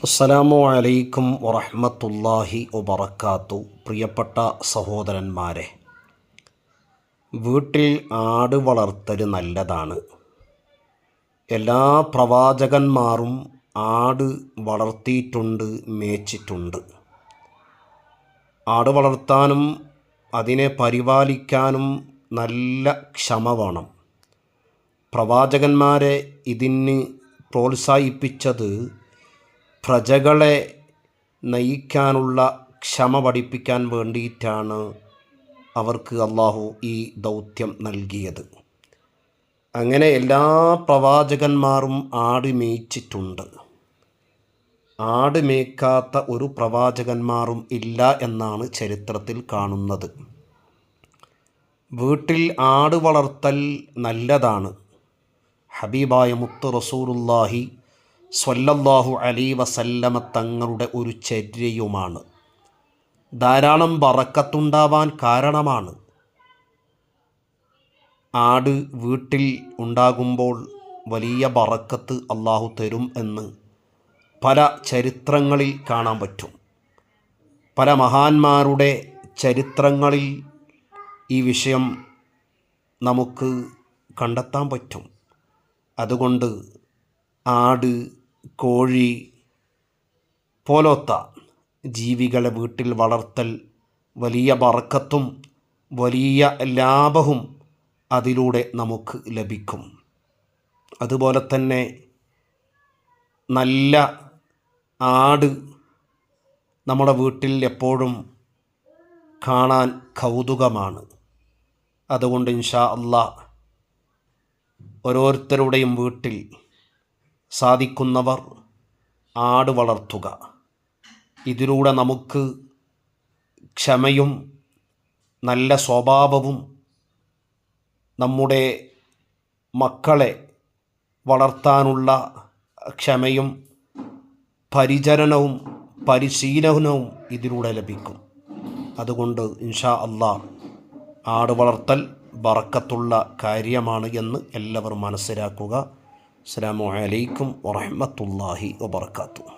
അസ്സലാമു അലൈക്കും വറഹ്മത്തുള്ളാഹി വബറകാതുഹു. പ്രിയപ്പെട്ട സഹോദരന്മാരെ, വീട്ടിൽ ആട് വളർത്തൽ നല്ലതാണ്. എല്ലാ പ്രവാചകന്മാരും ആട് വളർത്തിയിട്ടുണ്ട്, മേച്ചിട്ടുണ്ട്. ആട് വളർത്താനും അതിനെ പരിപാലിക്കാനും നല്ല ക്ഷമ വേണം. പ്രവാചകന്മാരെ ഇതിന് പ്രോത്സാഹിപ്പിച്ചത് പ്രജകളെ നയിക്കാനുള്ള ക്ഷമ പഠിപ്പിക്കാൻ വേണ്ടിയിട്ടാണ് അവർക്ക് അള്ളാഹു ഈ ദൗത്യം നൽകിയത്. അങ്ങനെ എല്ലാ പ്രവാചകന്മാരും ആട് മേയിച്ചിട്ടുണ്ട്. ആട് മേയ്ക്കാത്ത ഒരു പ്രവാചകന്മാരും ഇല്ല എന്നാണ് ചരിത്രത്തിൽ കാണുന്നത്. വീട്ടിൽ ആട് വളർത്തൽ നല്ലതാണ്. ഹബീബായ മുത്ത് റസൂലുള്ളാഹി സ്വല്ലല്ലാഹു അലൈഹി വസല്ലമ തങ്ങളുടെ ഒരു ചര്യയുമാണ്. ധാരാളം ബറക്കത്തുണ്ടാവാൻ കാരണമാണ്. ആട് വീട്ടിൽ ഉണ്ടാകുമ്പോൾ വലിയ ബറക്കത്ത് അള്ളാഹു തരും എന്ന് പല ചരിത്രങ്ങളിൽ കാണാൻ പറ്റും. പല മഹാന്മാരുടെ ചരിത്രങ്ങളിൽ ഈ വിഷയം നമുക്ക് കണ്ടെത്താൻ പറ്റും. അതുകൊണ്ട് ആട്, കോഴി പോലത്ത ജീവികളെ വീട്ടിൽ വളർത്തൽ വലിയ ബറക്കത്തും വലിയ ലാഭവും അതിലൂടെ നമുക്ക് ലഭിക്കും. അതുപോലെ തന്നെ നല്ല ആട് നമ്മുടെ വീട്ടിൽ എപ്പോഴും കാണാൻ കൗതുകമാണ്. അതുകൊണ്ട് ഇൻഷാ അല്ലാഹ് ഓരോരുത്തരുടെയും വീട്ടിൽ സാധിക്കുന്നവർ ആട് വളർത്തുക. ഇതിലൂടെ നമുക്ക് ക്ഷമയും നല്ല സ്വഭാവവും നമ്മുടെ മക്കളെ വളർത്താനുള്ള ക്ഷമയും പരിചരണവും പരിശീലനവും ഇതിലൂടെ ലഭിക്കും. അതുകൊണ്ട് ഇൻഷാ അല്ലാഹ് ആട് വളർത്തൽ ബറക്കത്തുള്ള കാര്യമാണ് എന്ന് എല്ലാവരും മനസ്സിലാക്കുക. അസ്സലാമു അലൈക്കും വറഹ്മത്തുള്ളാഹി വബറകാതുഹു.